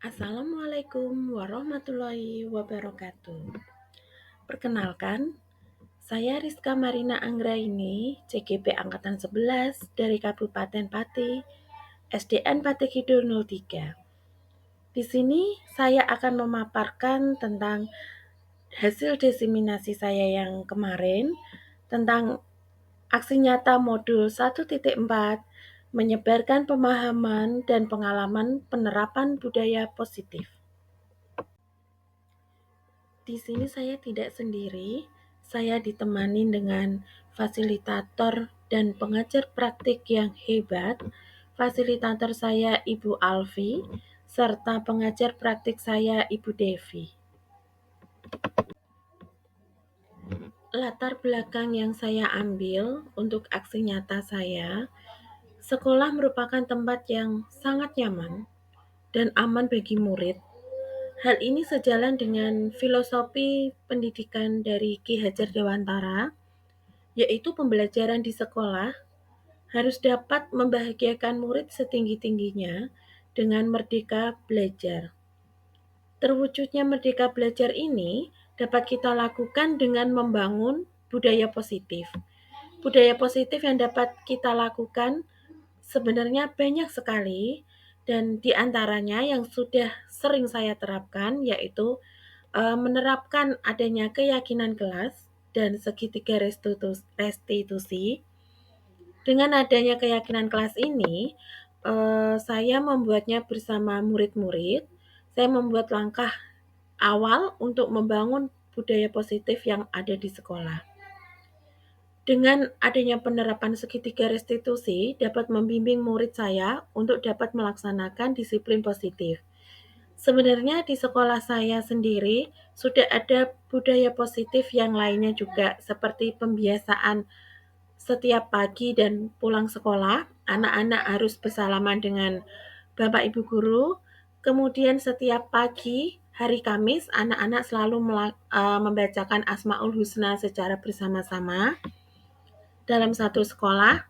Assalamualaikum warahmatullahi wabarakatuh. Perkenalkan, saya Rizka Marina Anggraini, CGP Angkatan 11 dari Kabupaten Pati, SDN Pati Kidul 03. Di sini saya akan memaparkan tentang hasil diseminasi saya yang kemarin tentang aksi nyata modul 1.4 menyebarkan pemahaman dan pengalaman penerapan budaya positif. Di sini saya tidak sendiri, saya ditemani dengan fasilitator dan pengajar praktik yang hebat. Fasilitator saya Ibu Alfi, serta pengajar praktik saya Ibu Devi. Latar belakang yang saya ambil untuk aksi nyata saya, sekolah merupakan tempat yang sangat nyaman dan aman bagi murid. Hal ini sejalan dengan filosofi pendidikan dari Ki Hajar Dewantara, yaitu pembelajaran di sekolah harus dapat membahagiakan murid setinggi-tingginya dengan merdeka belajar. Terwujudnya merdeka belajar ini dapat kita lakukan dengan membangun budaya positif. Budaya positif yang dapat kita lakukan sebenarnya banyak sekali, dan di antaranya yang sudah sering saya terapkan yaitu menerapkan adanya keyakinan kelas dan segitiga restitusi. Dengan adanya keyakinan kelas ini, saya membuatnya bersama murid-murid. Saya membuat langkah awal untuk membangun budaya positif yang ada di sekolah. Dengan adanya penerapan segitiga restitusi dapat membimbing murid saya untuk dapat melaksanakan disiplin positif. Sebenarnya di sekolah saya sendiri sudah ada budaya positif yang lainnya juga, seperti pembiasaan setiap pagi dan pulang sekolah, anak-anak harus bersalaman dengan Bapak Ibu guru. Kemudian setiap pagi hari Kamis, anak-anak selalu membacakan Asmaul Husna secara bersama-sama dalam satu sekolah.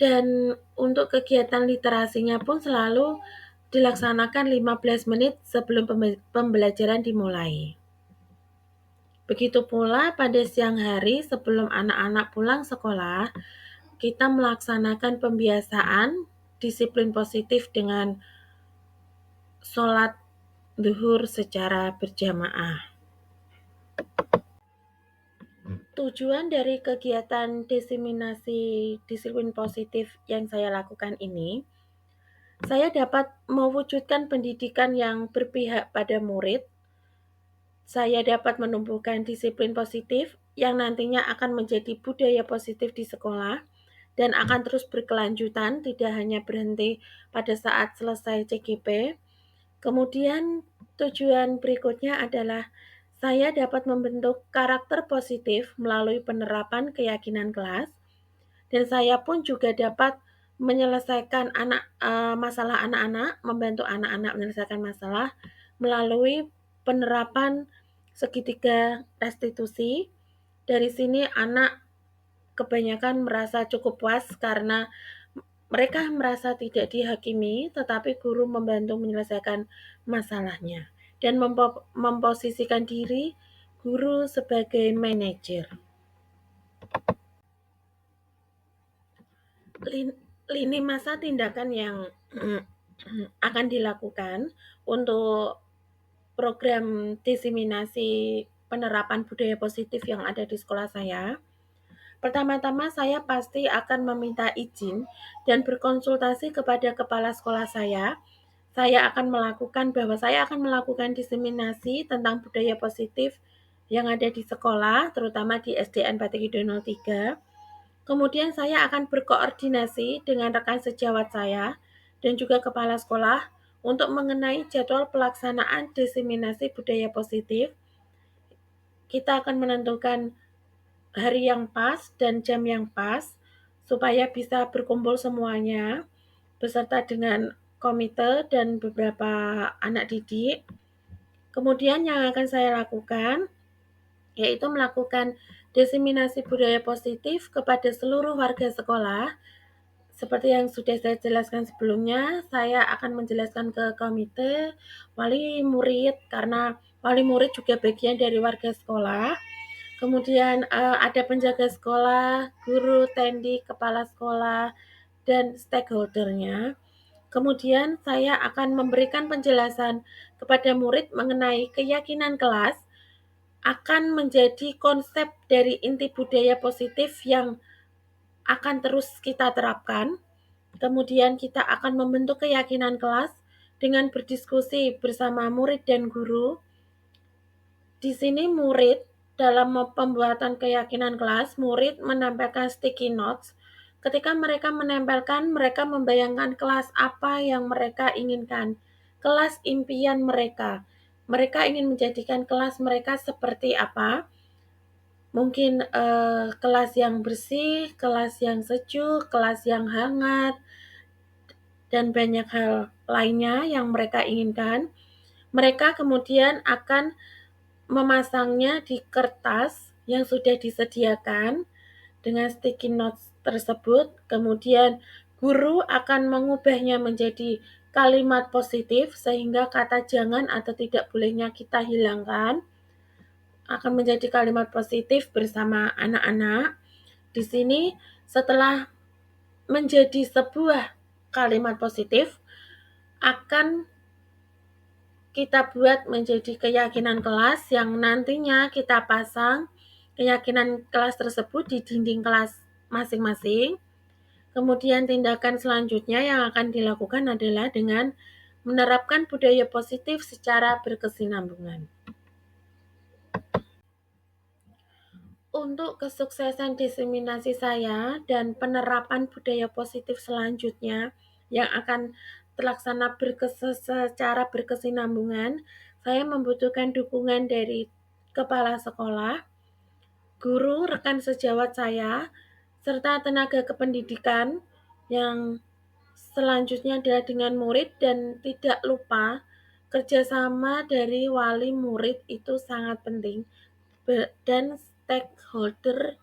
Dan untuk kegiatan literasinya pun selalu dilaksanakan 15 menit sebelum pembelajaran dimulai. Begitu pula pada siang hari sebelum anak-anak pulang sekolah, kita melaksanakan pembiasaan disiplin positif dengan sholat zuhur secara berjamaah. Tujuan dari kegiatan diseminasi disiplin positif yang saya lakukan ini, saya dapat mewujudkan pendidikan yang berpihak pada murid. Saya dapat menumbuhkan disiplin positif yang nantinya akan menjadi budaya positif di sekolah dan akan terus berkelanjutan, tidak hanya berhenti pada saat selesai CGP. Kemudian tujuan berikutnya adalah saya dapat membentuk karakter positif melalui penerapan keyakinan kelas, dan saya pun juga dapat menyelesaikan masalah anak-anak, membantu anak-anak menyelesaikan masalah melalui penerapan segitiga restitusi. Dari sini anak kebanyakan merasa cukup puas karena mereka merasa tidak dihakimi, tetapi guru membantu menyelesaikan masalahnya dan memposisikan diri guru sebagai manajer. Lini masa tindakan yang akan dilakukan untuk program diseminasi penerapan budaya positif yang ada di sekolah saya. Pertama-tama saya pasti akan meminta izin dan berkonsultasi kepada kepala sekolah saya. Saya akan melakukan diseminasi tentang budaya positif yang ada di sekolah, terutama di SDN Pati Kidul 03. Kemudian saya akan berkoordinasi dengan rekan sejawat saya dan juga kepala sekolah untuk mengenai jadwal pelaksanaan diseminasi budaya positif. Kita akan menentukan hari yang pas dan jam yang pas supaya bisa berkumpul semuanya beserta dengan komite dan beberapa anak didik. Kemudian yang akan saya lakukan yaitu melakukan diseminasi budaya positif kepada seluruh warga sekolah Seperti yang sudah saya jelaskan sebelumnya, saya akan menjelaskan ke komite wali murid karena wali murid juga bagian dari warga sekolah. Kemudian ada penjaga sekolah, guru, tendi, kepala sekolah, dan stakeholder-nya. Kemudian saya akan memberikan penjelasan kepada murid mengenai keyakinan kelas akan menjadi konsep dari inti budaya positif yang akan terus kita terapkan. Kemudian kita akan membentuk keyakinan kelas dengan berdiskusi bersama murid dan guru. Di sini murid dalam pembuatan keyakinan kelas, murid menempelkan sticky notes. Ketika mereka menempelkan, mereka membayangkan kelas apa yang mereka inginkan, kelas impian mereka. Mereka ingin menjadikan kelas mereka seperti apa? Mungkin kelas yang bersih, kelas yang sejuk, kelas yang hangat, dan banyak hal lainnya yang mereka inginkan. Mereka kemudian akan memasangnya di kertas yang sudah disediakan dengan sticky notes tersebut. Kemudian guru akan mengubahnya menjadi kalimat positif sehingga kata jangan atau tidak bolehnya kita hilangkan, akan menjadi kalimat positif bersama anak-anak. Di sini setelah menjadi sebuah kalimat positif akan kita buat menjadi keyakinan kelas yang nantinya kita pasang keyakinan kelas tersebut di dinding kelas masing-masing. Kemudian tindakan selanjutnya yang akan dilakukan adalah dengan menerapkan budaya positif secara berkesinambungan. Untuk kesuksesan diseminasi saya dan penerapan budaya positif selanjutnya yang akan terlaksana secara berkesinambungan, saya membutuhkan dukungan dari kepala sekolah, guru, rekan sejawat saya, serta tenaga kependidikan yang selanjutnya adalah dengan murid, dan tidak lupa kerjasama dari wali murid itu sangat penting dan stakeholder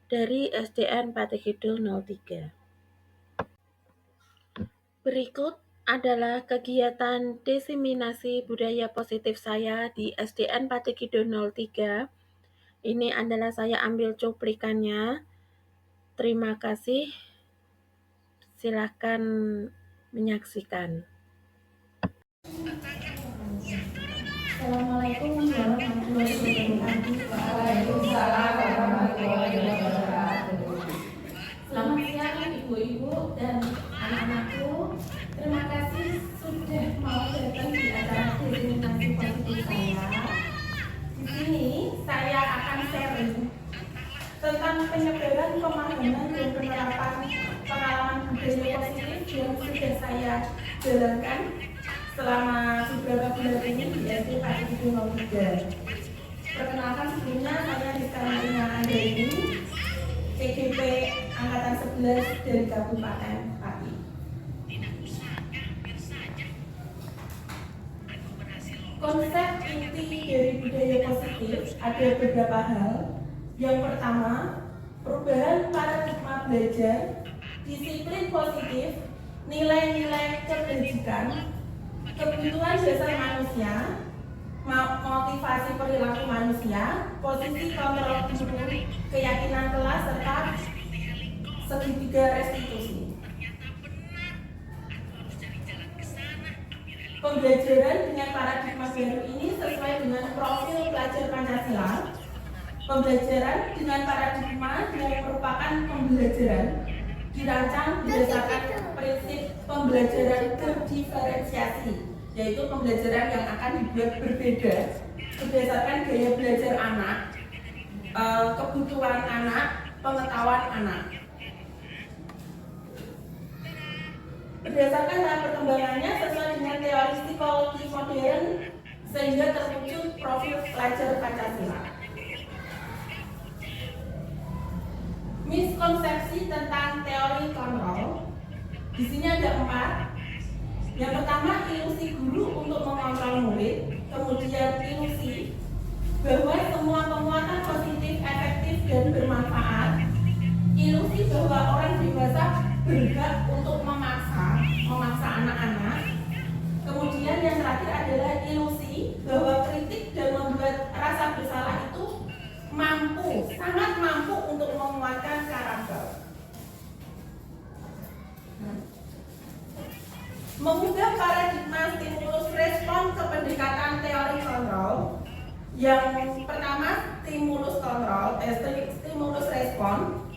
dari SDN Pati Kidul 03. Berikut adalah kegiatan diseminasi budaya positif saya di SDN Pati Kidul 03. Ini adalah saya ambil cuplikannya. Terima kasih. Silakan menyaksikan. Assalamualaikum warahmatullahi wabarakatuh. Waalaikumsalam warahmatullahi wabarakatuh. Selamat siang ibu-ibu dan anak-anakku. Terima kasih sudah mau datang di acara diseminasi positif saya. Di sini saya akan sharing tentang penyebaran pemahaman dan penerapan pengalaman budaya positif yang sudah saya jalankan selama beberapa bulan ini di SD Pati Kidul 03. Perkenalkan, sebelumnya saya Rizka Marina Anggraini, PGP Angkatan 11 dari Kabupaten Pati. Konsep inti dari budaya positif ada beberapa hal. Yang pertama, perubahan paradigma belajar, disiplin positif, nilai-nilai kebajikan, kebutuhan dasar manusia, motivasi perilaku manusia, posisi kontrol guru, keyakinan kelas, serta segitiga restitusi. Pembelajaran dengan paradigma baru ini sesuai dengan profil pelajar Pancasila. Pembelajaran dengan paradigma yang merupakan pembelajaran dirancang berdasarkan prinsip pembelajaran berdiferensiasi, yaitu pembelajaran yang akan dibuat berbeda berdasarkan gaya belajar anak, kebutuhan anak, pengetahuan anak. Berdasarkan tahap perkembangannya sesuai dengan teori psikologi modern sehingga terwujud profil pelajar Pancasila. Miskonsepsi tentang teori kontrol. Di sini ada 4. Yang pertama, ilusi guru untuk mengontrol murid. Kemudian ilusi bahwa semua penguatan positif efektif dan bermanfaat. Ilusi bahwa orang dewasa berhak untuk memaksa anak-anak. Kemudian yang terakhir adalah ilusi bahwa kritik dan membuat rasa bersalah itu sangat mampu untuk menguatkan karakter. Mengubah paradigma stimulus respon ke pendekatan teori kontrol. Yang pertama stimulus respon,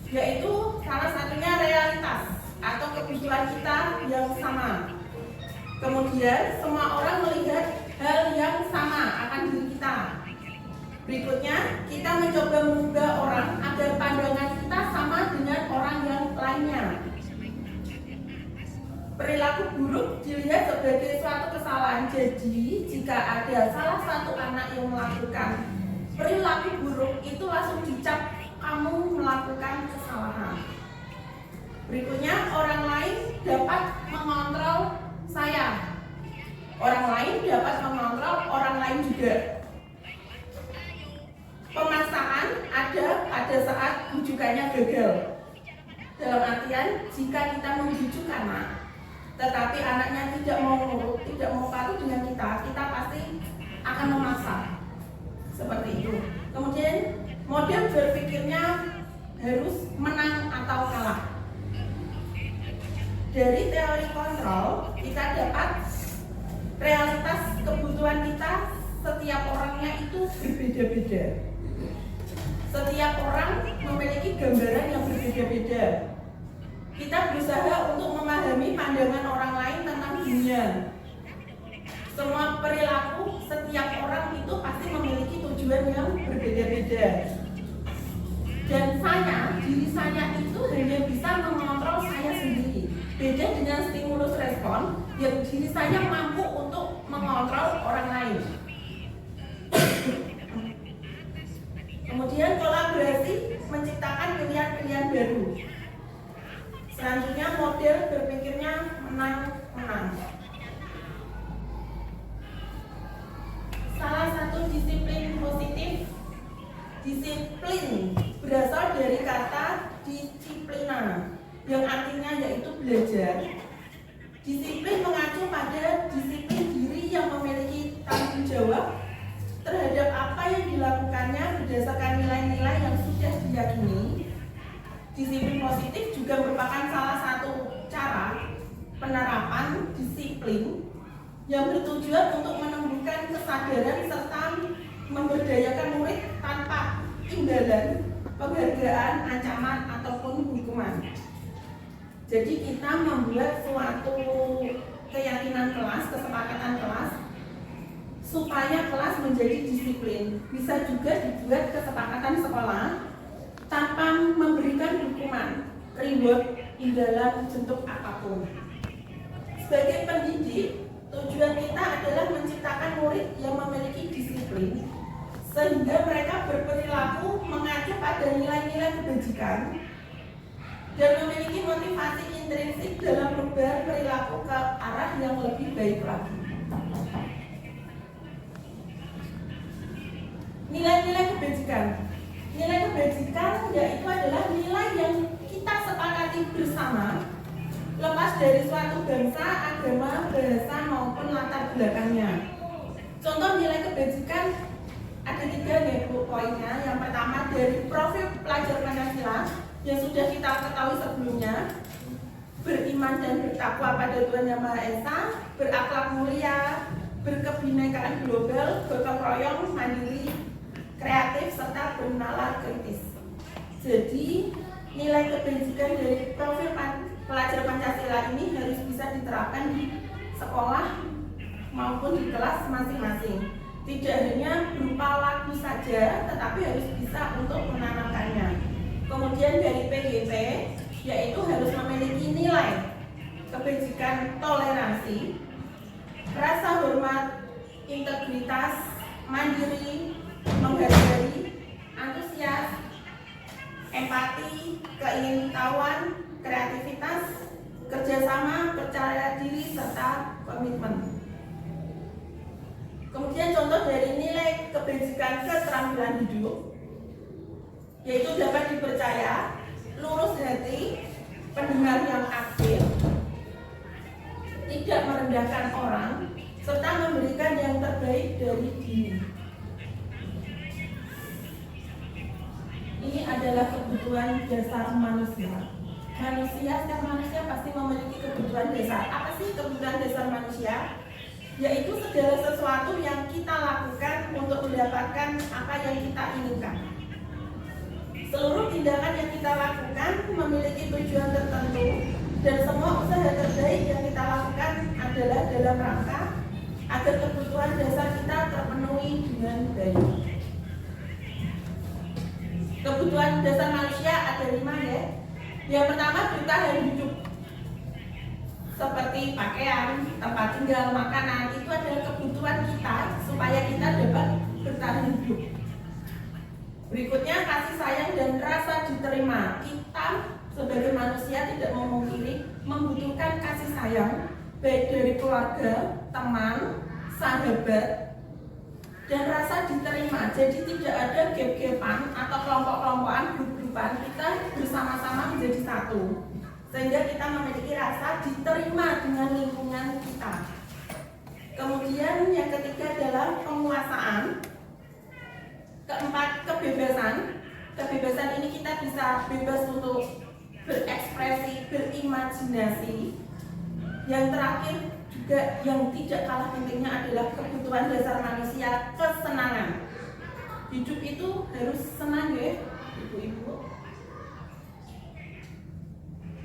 yaitu salah satunya realitas atau kebutuhan kita yang sama. Kemudian semua orang melihat hal yang sama akan diri kita. Berikutnya, kita mencoba mengubah orang agar pandangan kita sama dengan orang yang lainnya. Perilaku buruk dilihat sebagai suatu kesalahan. Jadi, jika ada salah satu anak yang melakukan perilaku buruk, itu langsung dicap kamu melakukan kesalahan. Berikutnya, orang lain dapat mengontrol saya. Orang lain dapat mengontrol orang lain juga. Pemaksaan ada pada saat bujukannya gagal. Dalam artian, jika kita membujuk anak, tetapi anaknya tidak mau patuh dengan kita pasti akan memaksa. Seperti itu. Kemudian, model berpikirnya harus menang atau kalah. Dari teori kontrol, kita dapat realitas kebutuhan kita setiap orangnya itu berbeda-beda. Setiap orang memiliki gambaran yang berbeda-beda. Kita berusaha untuk memahami pandangan orang lain tentang dunia. Semua perilaku setiap orang itu pasti memiliki tujuan yang berbeda-beda. Dan diri saya itu hanya bisa mengontrol saya sendiri. Beda dengan stimulus respon yang diri saya mampu untuk mengontrol orang lain. Kemudian kolaborasi menciptakan pilihan-pilihan baru. Selanjutnya model berpikirnya menang-menang. Salah satu disiplin positif, disiplin berasal dari kata disiplina, yang artinya yaitu belajar. Disiplin mengacu pada disiplin diri yang memiliki tanggung jawab terhadap apa yang dilakukannya berdasarkan nilai-nilai yang sudah diyakini. Disiplin positif juga merupakan salah satu cara penerapan disiplin yang bertujuan untuk menumbuhkan kesadaran serta memberdayakan murid tanpa imbalan, penghargaan, ancaman, ataupun hukuman. Jadi kita membuat suatu keyakinan kelas, kesepakatan kelas, supaya kelas menjadi disiplin. Bisa juga dibuat kesepakatan sekolah tanpa memberikan hukuman, reward, imbalan bentuk apapun. Sebagai pendidik, tujuan kita adalah menciptakan murid yang memiliki disiplin, sehingga mereka berperilaku mengacu pada nilai-nilai kebajikan dan memiliki motivasi intrinsik dalam perubahan perilaku ke arah yang lebih baik lagi. Nilai-nilai kebajikan. Nilai kebajikan yaitu adalah nilai yang kita sepakati bersama, lepas dari suatu bangsa, agama, bahasa maupun latar belakangnya. Contoh nilai kebajikan ada 3 nih poinnya. Yang pertama dari profil pelajar Pancasila yang sudah kita ketahui sebelumnya, beriman dan bertakwa pada Tuhan Yang Maha Esa, berakhlak mulia, berkebinekaan global, gotong royong, mandiri, kreatif, serta bernalar kritis. Jadi nilai kebajikan dari profil pelajar Pancasila ini harus bisa diterapkan di sekolah maupun di kelas masing-masing. Tidak hanya berupa lagu saja, tetapi harus bisa untuk menanamkannya. Kemudian dari PGP, yaitu harus memiliki nilai kebajikan toleransi, rasa hormat, integritas, mandiri, menghargai, antusias, empati, keingintahuan, kreativitas, kerjasama, percaya diri, serta komitmen. Kemudian contoh dari nilai kebajikan keterampilan hidup, yaitu dapat dipercaya, lurus hati, pendengar yang aktif, tidak merendahkan orang, serta memberikan yang terbaik dari diri. Ini adalah kebutuhan dasar manusia. Setiap manusia pasti memiliki kebutuhan dasar. Apa sih kebutuhan dasar manusia? Yaitu segala sesuatu yang kita lakukan untuk mendapatkan apa yang kita inginkan. Seluruh tindakan yang kita lakukan memiliki tujuan tertentu, dan semua usaha terbaik yang kita lakukan adalah dalam rangka agar kebutuhan dasar kita terpenuhi dengan baik. Kebutuhan dasar manusia ada 5 ya. Yang pertama, bertahan hidup. Seperti pakaian, tempat tinggal, makanan, itu adalah kebutuhan kita supaya kita dapat bertahan hidup. Berikutnya, kasih sayang dan rasa diterima. Kita sebagai manusia tidak memungkiri membutuhkan kasih sayang baik dari keluarga, teman, sahabat, dan rasa diterima. Jadi tidak ada gap-gapan atau kelompok-kelompokan, grup-grupan. Kita bersama-sama menjadi satu, sehingga kita memiliki rasa diterima dengan lingkungan kita. Kemudian yang ketiga adalah penguasaan. Keempat, kebebasan. Kebebasan ini kita bisa bebas untuk berekspresi, berimajinasi. Yang terakhir juga yang tidak kalah pentingnya adalah kebutuhan dasar manusia, kesenangan. Hidup itu harus senang ya, ibu-ibu.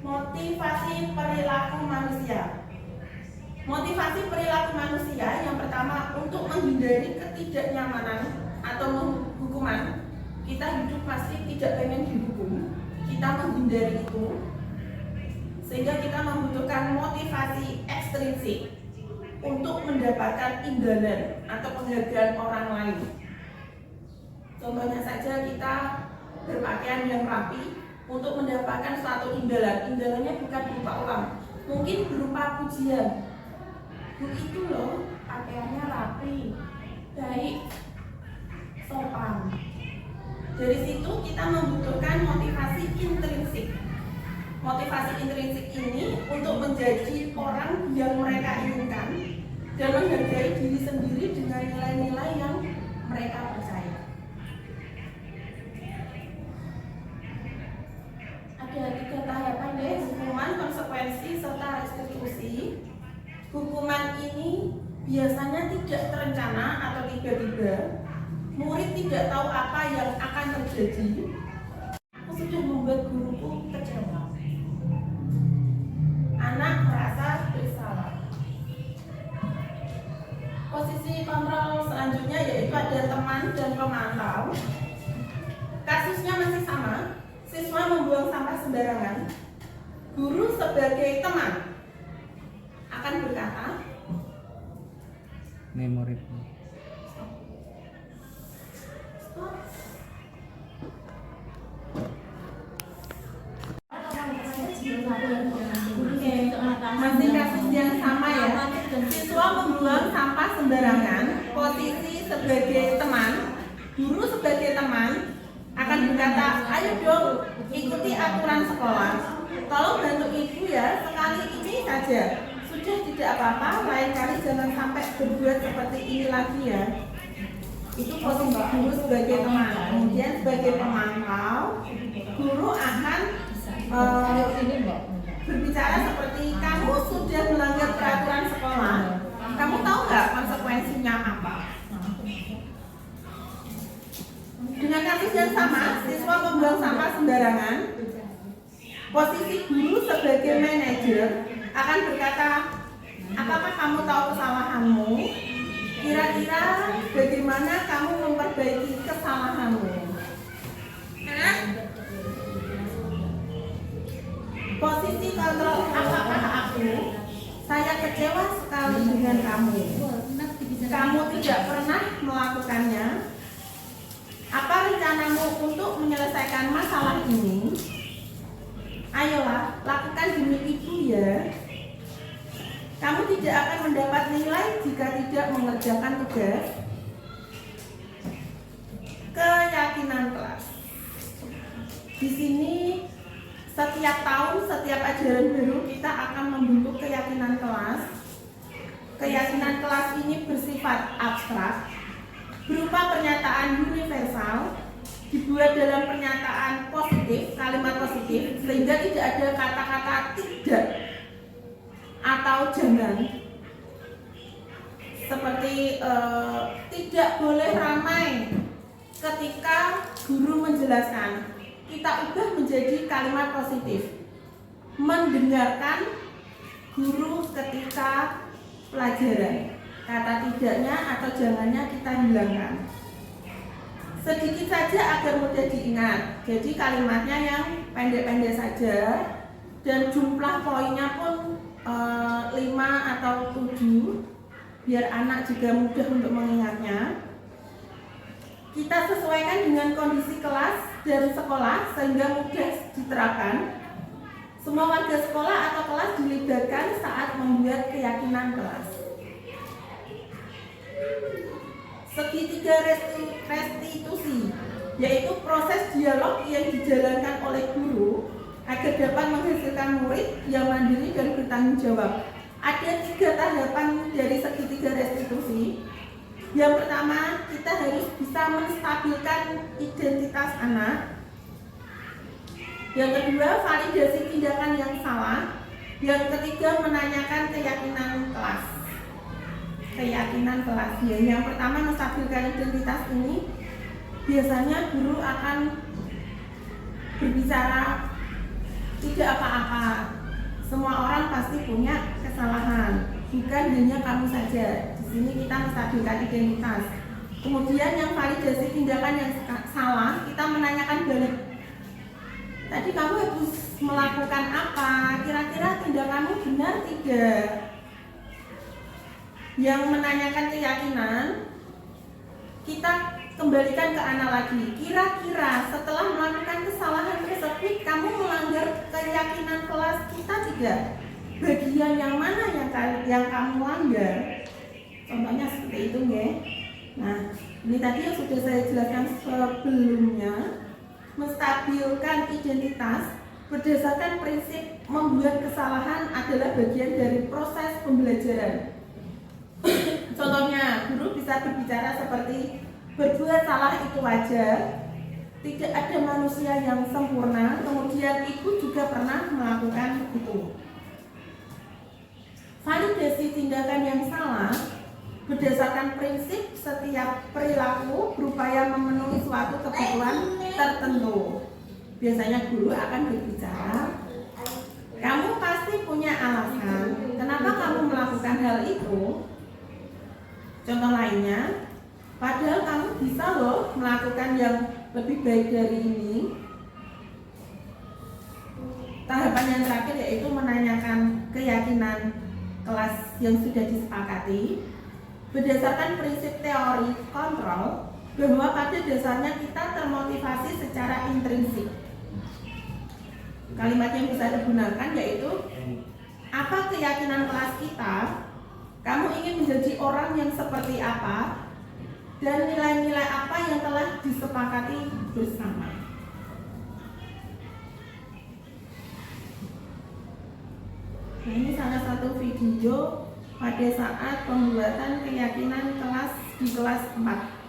Motivasi perilaku manusia. Motivasi perilaku manusia yang pertama untuk menghindari ketidaknyamanan atau hukuman. Kita hidup pasti tidak pengen dihukum, kita menghindari itu, sehingga kita membutuhkan motivasi ekstrinsik untuk mendapatkan imbalan atau penghargaan orang lain. Contohnya saja kita berpakaian yang rapi untuk mendapatkan suatu imbalan. Imbalannya bukan berupa uang, mungkin berupa pujian. Bu, itu loh pakaiannya rapi, baik, sopan. Dari situ kita membutuhkan motivasi intrinsik. Motivasi intrinsik ini untuk menjadi orang yang mereka inginkan dan menghargai diri sendiri dengan nilai-nilai yang mereka percaya. Ada 3 tahapan deh: hukuman, konsekuensi, serta restitusi. Hukuman ini biasanya tidak terencana atau tiba-tiba. Murid tidak tahu apa yang akan terjadi. Aku sudah membuat guruku kecewa. Anak merasa bersalah. Posisi kontrol selanjutnya yaitu ada teman dan pemantau. Kasusnya masih sama. Siswa membuang sampah sembarangan. Guru sebagai teman akan berkata, memori. Masih kasus yang sama ya. Siswa membuang sampah sembarangan. Posisi sebagai teman, guru sebagai teman akan berkata, ayo dong ikuti aturan sekolah. Tolong bantu ibu ya, sekali ini saja. Sudah, tidak apa-apa, lain kali jangan sampai berbuat seperti ini lagi ya. Itu posisi guru sebagai teman. Kemudian sebagai pemantau, guru akan berbicara seperti, kamu sudah melanggar peraturan sekolah, kamu tahu nggak konsekuensinya apa? Dengan kasus yang sama, siswa membuang sampah sembarangan. Posisi guru sebagai manajer akan berkata, apakah kamu tahu kesalahanmu? Kira-kira bagaimana kamu memperbaiki kesalahanmu? Posisi kontrol, apakah aku? Saya kecewa sekali dengan kamu. Kamu tidak pernah melakukannya. Apa rencanamu untuk menyelesaikan masalah ini? Ayolah, lakukan demi ibu ya. Kamu tidak akan mendapat nilai jika tidak mengerjakan tugas. Keyakinan kelas. Di sini Setiap tahun, setiap ajaran baru kita akan membentuk keyakinan kelas. Keyakinan kelas ini bersifat abstrak, berupa pernyataan universal, dibuat dalam pernyataan positif, kalimat positif, sehingga tidak ada kata-kata tidak atau jangan. Seperti tidak boleh ramai ketika guru menjelaskan, kita ubah menjadi kalimat positif. Mendengarkan guru ketika pelajaran, kata tidaknya atau jangannya kita hilangkan. Sedikit saja agar mudah diingat, jadi kalimatnya yang pendek-pendek saja, dan jumlah poinnya pun 5 atau 7, biar anak juga mudah untuk mengingatnya. Kita sesuaikan dengan kondisi kelas dan sekolah sehingga mudah diterapkan. Semua warga sekolah atau kelas dilibatkan saat membuat keyakinan kelas. Segitiga restitusi, yaitu proses dialog yang dijalankan oleh guru agar dapat menghasilkan murid yang mandiri dan bertanggung jawab. Ada 3 tahapan dari segitiga restitusi. Yang pertama, kita harus bisa menstabilkan identitas anak. Yang kedua, validasi tindakan yang salah. Yang ketiga, menanyakan keyakinan kelas. Yang pertama, menstabilkan identitas ini biasanya guru akan berbicara tidak apa-apa. Semua orang pasti punya kesalahan, bukan hanya kamu saja. Di sini kita menstabilkan identitas. Kemudian yang validasi tindakan yang salah, kita menanyakan balik. Tadi kamu harus melakukan apa? Kira-kira tindakanmu benar tidak? Yang menanyakan keyakinan, kita kembalikan ke anak lagi. Kira-kira setelah melakukan kesalahan tersebut, kamu melanggar keyakinan kelas kita tidak? Bagian yang mana yang kamu langgar? Contohnya seperti itu ya. Nah, ini tadi yang sudah saya jelaskan sebelumnya. Menstabilkan identitas berdasarkan prinsip membuat kesalahan adalah bagian dari proses pembelajaran. Contohnya, guru bisa berbicara seperti berbuat salah itu wajar, tidak ada manusia yang sempurna, kemudian ibu juga pernah melakukan itu. Validasi tindakan yang salah berdasarkan prinsip setiap perilaku berupaya memenuhi suatu kebutuhan tertentu. Biasanya guru akan berbicara, kamu pasti punya alasan kenapa kamu melakukan hal itu. Contoh lainnya, padahal kamu bisa loh melakukan yang lebih baik dari ini. Tahapan yang terakhir yaitu menanyakan keyakinan kelas yang sudah disepakati. Berdasarkan prinsip teori kontrol, bahwa pada dasarnya kita termotivasi secara intrinsik. Kalimat yang bisa digunakan yaitu, apa keyakinan kelas kita? Kamu ingin menjadi orang yang seperti apa? Dan nilai-nilai apa yang telah disepakati bersama? Nah, ini salah satu video pada saat pembuatan keyakinan kelas di kelas 4.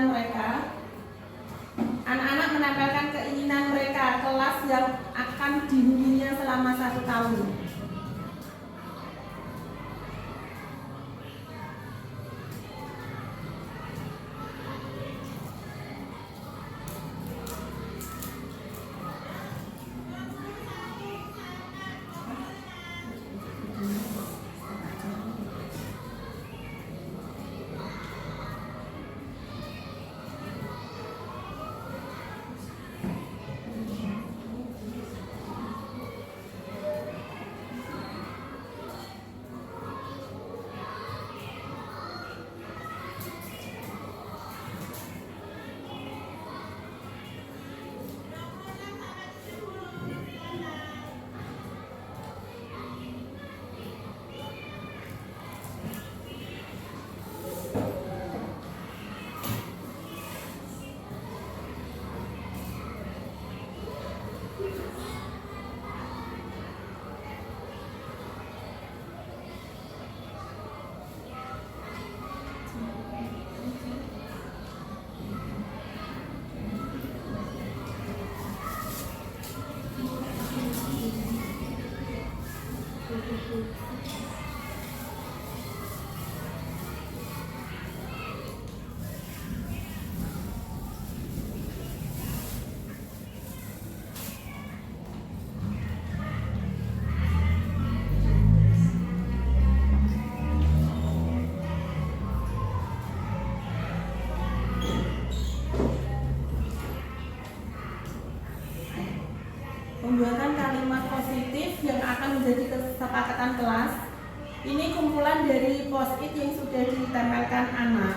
mereka. Anak-anak menempelkan keinginan mereka kelas yang akan dihuninya selama 1 tahun. Pembuatan kalimat positif yang akan menjadi kesepakatan kelas. Ini kumpulan dari post-it yang sudah ditempelkan anak.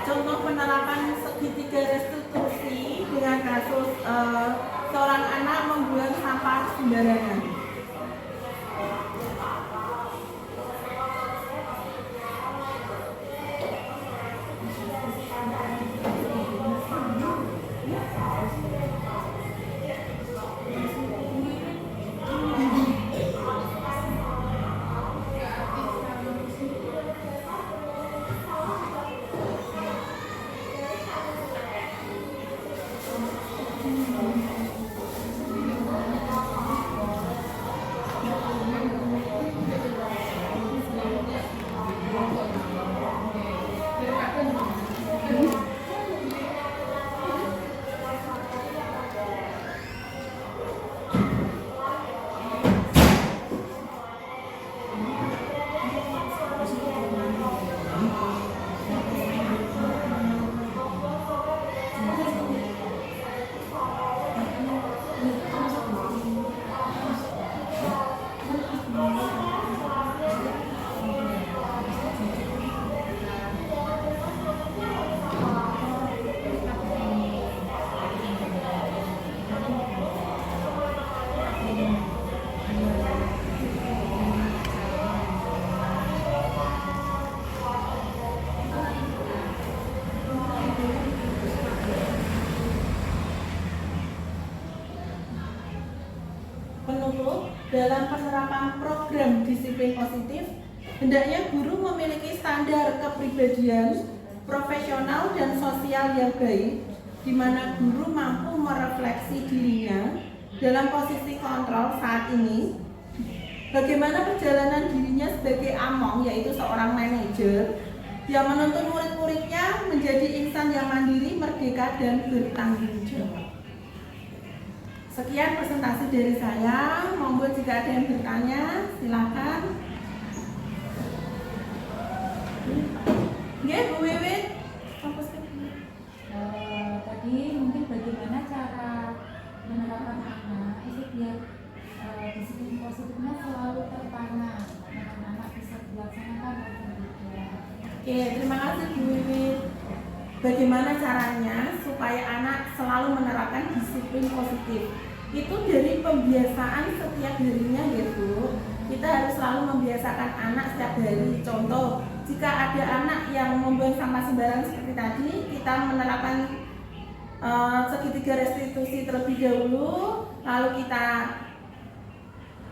contoh penerapan segitiga restitusi dengan kasus seorang anak membuang sampah sembarangan. Penutup, dalam penerapan program disiplin positif, hendaknya guru memiliki standar kepribadian, profesional dan sosial yang baik, di mana guru mampu merefleksi dirinya dalam posisi kontrol saat ini, bagaimana perjalanan dirinya sebagai among, yaitu seorang manajer, yang menuntun murid-muridnya menjadi insan yang mandiri, merdeka, dan bertanggung jawab. Sekian presentasi dari saya. Monggo jika ada yang bertanya, silakan. Ya, Bu Wiwit. Tadi mungkin bagaimana cara menerapkan anak itu biar disiplin positifnya selalu tertanam dan anak bisa dilaksanakan maupun tidak. Oke, terima kasih Bu Wiwit. Bagaimana caranya supaya anak selalu menerapkan disiplin positif? Itu dari pembiasaan setiap harinya ya Bu. Kita harus selalu membiasakan anak setiap hari. Contoh, jika ada anak yang membuang sampah sembarangan seperti tadi, kita menerapkan segitiga restitusi terlebih dahulu, lalu kita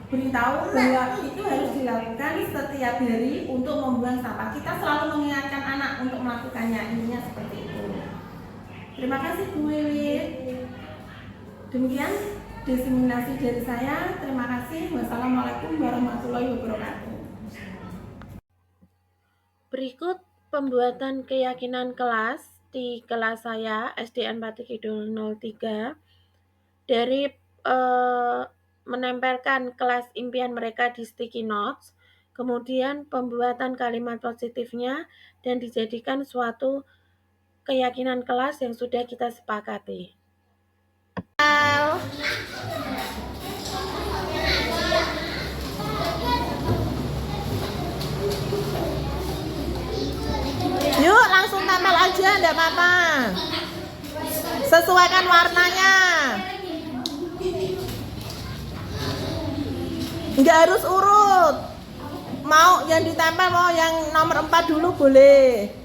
beritahu bahwa itu harus dilakukan setiap hari untuk membuang sampah. Kita selalu mengingatkan anak untuk melakukannya, intinya seperti itu. Terima kasih Bu Wiwit. Demikian diseminasi dari saya. Terima kasih. Wassalamualaikum warahmatullahi wabarakatuh. Berikut pembuatan keyakinan kelas di kelas saya SDN Pati Kidul 03 dari menempelkan kelas impian mereka di sticky notes, kemudian pembuatan kalimat positifnya dan dijadikan suatu keyakinan kelas yang sudah kita sepakati. Yuk langsung tempel aja, enggak apa-apa. Sesuaikan warnanya. Enggak harus urut. Mau yang ditempel, mau yang nomor 4 dulu boleh.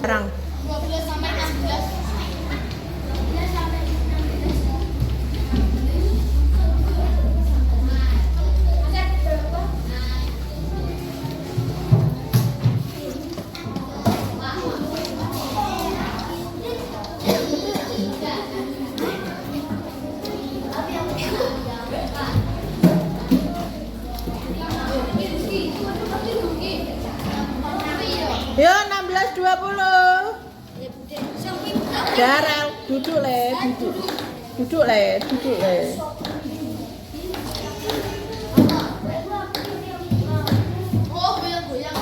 Sekarang. Darel, duduk le, duduk. Duduk le, duduk le. Oh, goyang-goyang.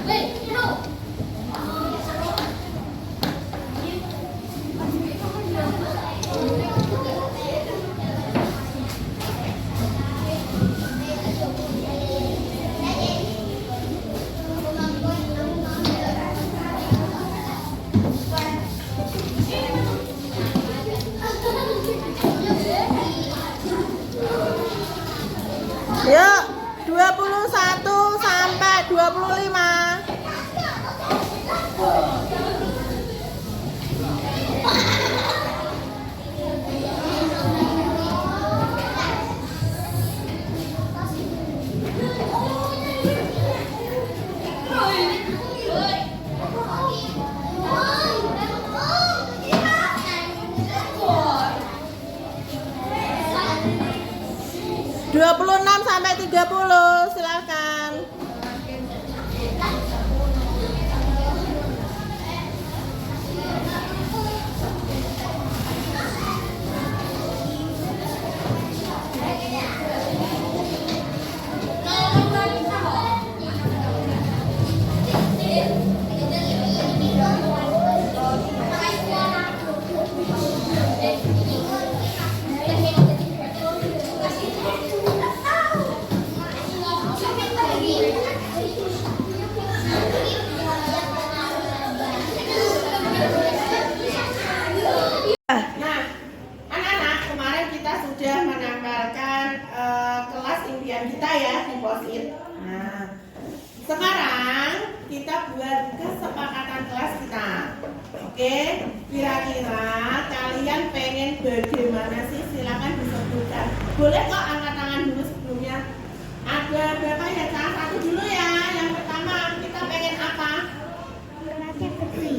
Wait, no. 21 sampai 25. Dua puluh 26 sampai 30, silakan. Nah, anak-anak, kemarin kita sudah menempelkan kelas impian kita ya di post-it. Nah, sekarang kita buat kesepakatan kelas kita. Oke, kira-kira kalian pengen bagaimana sih? Silakan disebutkan. Boleh kok angkat tangan dulu sebelumnya. Ada berapa ya? Salah satu dulu ya. Yang pertama, kita pengen apa? Kelasnya bersih.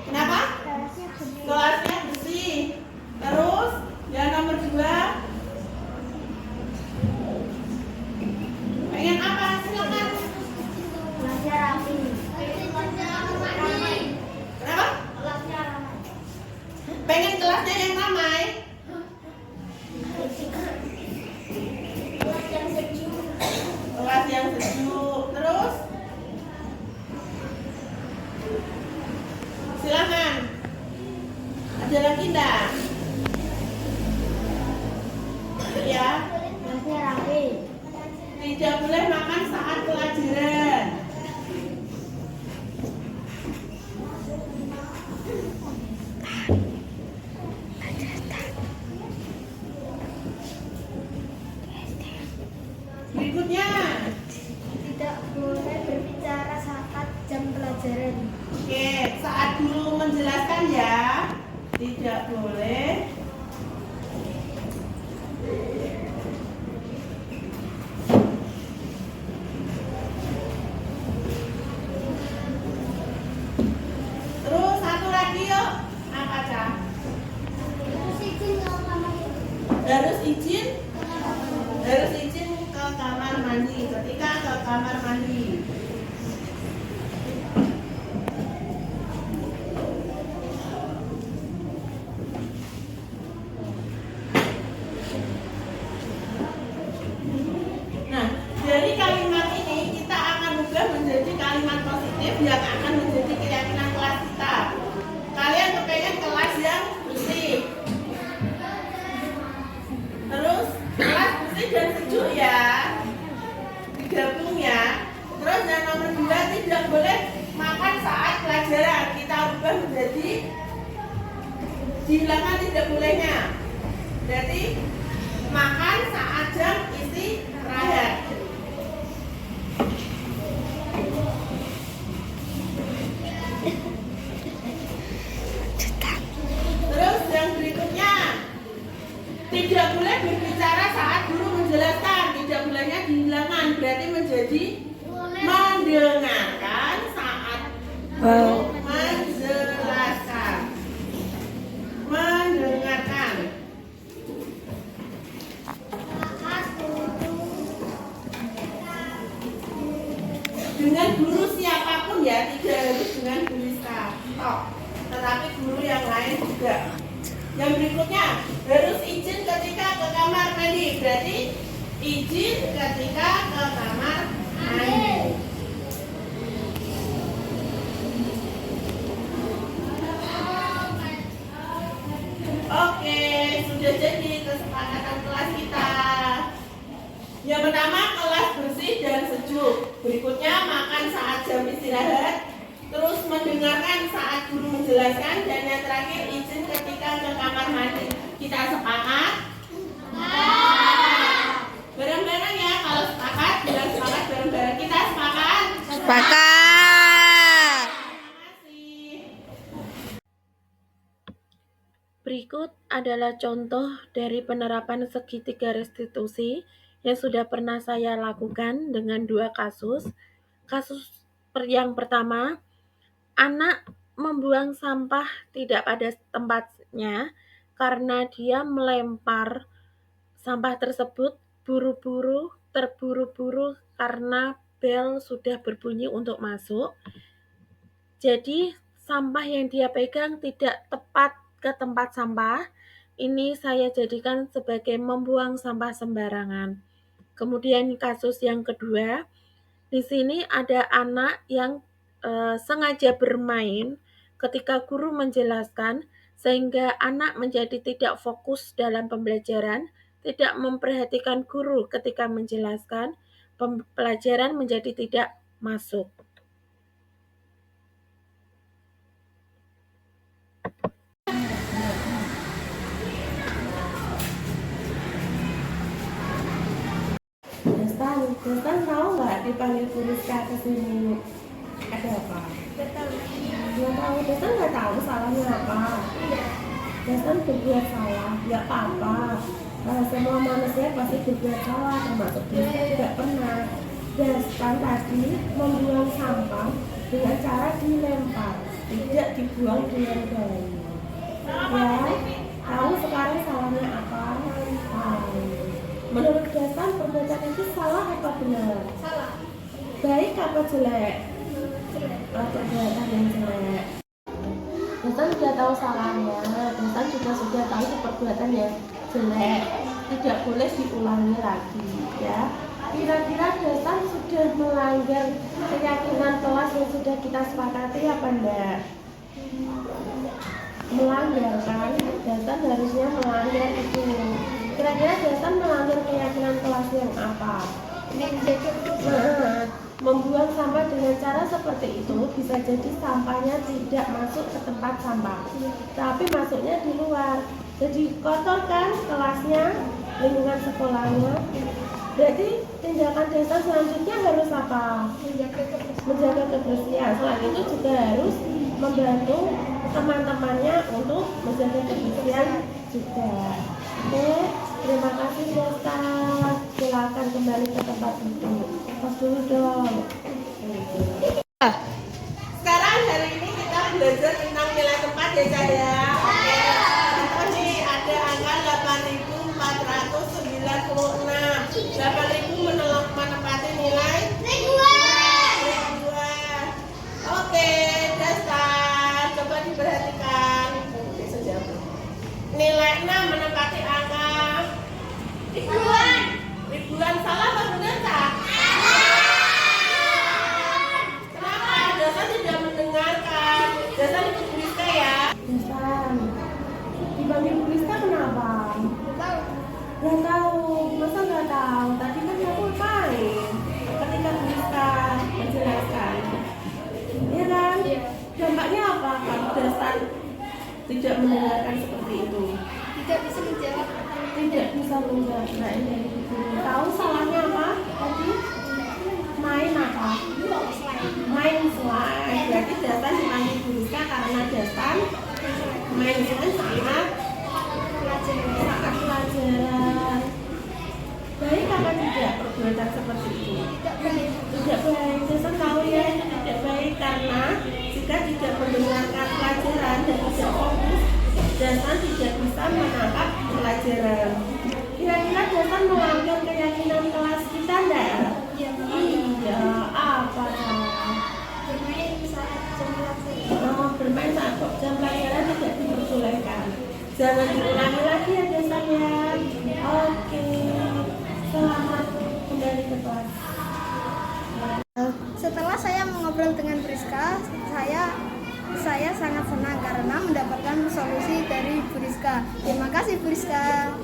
Kenapa? Kelasnya bersih. Kelasnya bersih. Terus yang nomor 2 pengen apa? Silakan. Kelasnya rapi. Kenapa? Kelasnya ramai. Pengen kelasnya yang ramai. Kelas yang sejuk. Kelas yang sejuk. Terus silakan. Ada lagi enggak? Ya. Kelasnya rapi. Tidak boleh makan saat pelajaran. Berikutnya, Tidak boleh berbicara saat jam pelajaran. oke, saat guru menjelaskan ya, tidak boleh. Terus satu lagi yuk, apa Cah? Terus izin ke kamar. Harus izin ke kamar mandi. Ketika ke kamar mandi. Nah, dari kalimat ini kita akan ubah menjadi kalimat positif yang akan menjadi keyakinan kelas kita. Kalian kepengen kelas yang bersih. Terus kelas bersih dan sejuk ya, digabung ya. Terus yang nomor 2, tidak boleh makan saat pelajaran. Kita ubah menjadi dihilangkan tidak bolehnya. Berarti makan saat jam istirahat. Terus yang berikutnya, tidak boleh berbicara saat guru menjelaskan. Tidak bolehnya dihilangkan, berarti menjadi mendengarkan saat guru menjelaskan. Mendengarkan. Dengan guru siapapun ya, tidak harus dengan guru tok, tetapi guru yang lain juga. Yang berikutnya, harus izin ketika ke kamar mandi. Berarti izin ketika ke kamar mandi. Oke, sudah jadi kesepakatan kelas kita. Yang pertama, kelas bersih dan sejuk. Berikutnya, makan saat jam istirahat. Terus mendengarkan saat guru menjelaskan. Dan yang terakhir, izin ketika ke kamar mandi. Kita sepakat? Bareng-bareng ya, kalau sepakat, bilang sepakat bareng-bareng. Kita sepakat? Sepakat. Terima kasih. Berikut adalah contoh dari penerapan segitiga restitusi yang sudah pernah saya lakukan dengan 2 kasus. Kasus yang pertama, anak membuang sampah tidak pada tempatnya karena dia melempar sampah tersebut terburu-buru karena bel sudah berbunyi untuk masuk. Jadi sampah yang dia pegang tidak tepat ke tempat sampah. Ini saya jadikan sebagai membuang sampah sembarangan. Kemudian kasus yang kedua, di sini ada anak yang sengaja bermain ketika guru menjelaskan, sehingga anak menjadi tidak fokus dalam pembelajaran, tidak memperhatikan guru ketika menjelaskan, pelajaran menjadi tidak masuk. Destan tahu nggak dipanggil Bu Rizka ke sini? Ada apa? Nggak tahu. Nggak tahu. Destan nggak tahu salahnya apa. Destan berbuat salah, nggak apa-apa. Semua manusia pasti berbuat salah, termasuk Destan tidak pernah. Destan tadi membuang sampah dengan cara dilempar, tidak dibuang dengan baik. Ya, tahu sekarang salahnya apa? Tahu. Menurut Destan perbuatan itu salah apa benar? Salah. Baik apa jelek? Jelek. Perbuatan yang jelek. Destan sudah tahu salahnya. Destan juga sudah tahu itu perbuatan yang jelek. Tidak boleh diulangi lagi, ya. Kira-kira Destan sudah melanggar keyakinan kelas yang sudah kita sepakati apa enggak? Melanggar kan? Destan harusnya melanggar itu. Kira-kira Destan melanggar keyakinan kelas yang apa? Nah, membuang sampah dengan cara seperti itu bisa jadi sampahnya tidak masuk ke tempat sampah, tapi masuknya di luar. Jadi kotor kan kelasnya, lingkungan sekolahnya. Berarti tindakan Destan selanjutnya harus apa? Menjaga kebersihan. Selain itu juga harus membantu teman-temannya untuk menjaga kebersihan juga. Oke, terima kasih Destan. Silakan kembali ke tempat duduk. Pas dulu dong. Sekarang hari ini kita belajar tentang nilai tempat ya saya. Oke. Contoh nih ada angka 8.496. 8.000 menempati nilai 2. Oke, Destan. Coba diperhatikan. Nilai 6 menempati angka ribuan. Salah apa benar tak? Kenapa? Destan tidak mendengarkan. Destan ikut Bu Rizka ya. Destan, dipanggil Bu Rizka kenapa? Nggak tahu. Masa nggak tahu? Tadi kan kamu main ketika Bu Rizka menjelaskan. Iya kan? Dampaknya apa? Kalau Destan tidak mendengarkan seperti itu. Tidak bisa menjawab. Tidak bisa menjawab. Nah, ini tahu salahnya apa tadi? Main apa? Main slide. Berarti Destan dipanggil Bu Rizka karena Destan main slide saat pelajaran. Baik apa tidak perbuatan seperti itu? Tidak baik. Destan tahu ya itu tidak baik karena jika tidak mendengarkan pelajaran dan tidak fokus, Destan tidak bisa menangkap pelajaran. Kira-kira Destan melanggar keyakinan kelas kita enggak? Iya, apa? Bermain saat jam pelajaran. Bermain saat Jangan diulangi lagi ya biasanya. Oke, selamat kembali ke kelas. Setelah saya mengobrol dengan Briska, saya sangat senang karena mendapatkan solusi dari Briska. Terima kasih Briska.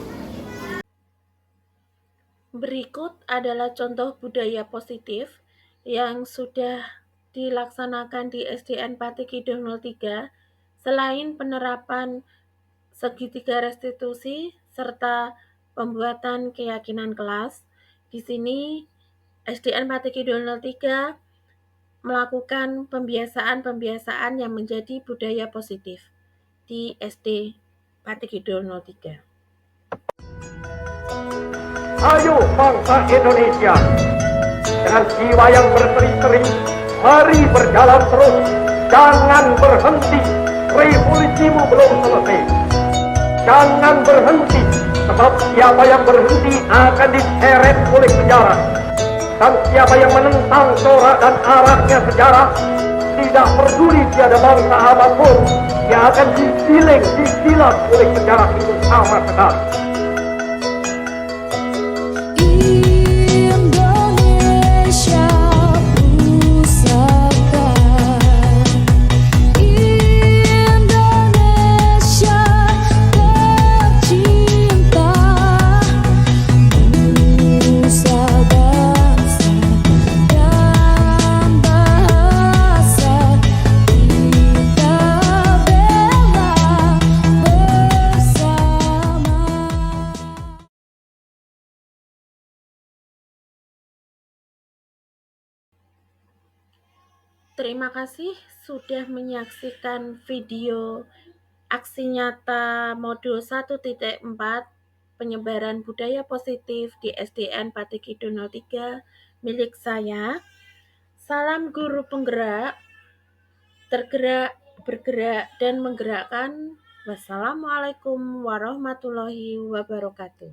Berikut adalah contoh budaya positif yang sudah dilaksanakan di SDN Pati Kidul 03 selain penerapan segitiga restitusi serta pembuatan keyakinan kelas. Di sini SDN Pati Kidul 03 melakukan pembiasaan-pembiasaan yang menjadi budaya positif di SD Pati Kidul 03. Ayo bangsa Indonesia, dengan jiwa yang berseri-seri, mari berjalan terus, jangan berhenti, revolusimu belum selesai. Jangan berhenti, sebab siapa yang berhenti akan diseret oleh sejarah. Dan siapa yang menentang corak dan arahnya sejarah, tidak peduli tiada bangsa apapun, dia akan digiling, disilat oleh sejarah itu sama sekali. Indonesia pusaka, Indonesia tercinta, nusa bangsa dan bahasa kita bela bersama. Terima kasih sudah menyaksikan video aksi nyata modul 1.4 penyebaran budaya positif di SDN Pati Kidul 03 milik saya. Salam guru penggerak, tergerak, bergerak, dan menggerakkan. Wassalamualaikum warahmatullahi wabarakatuh.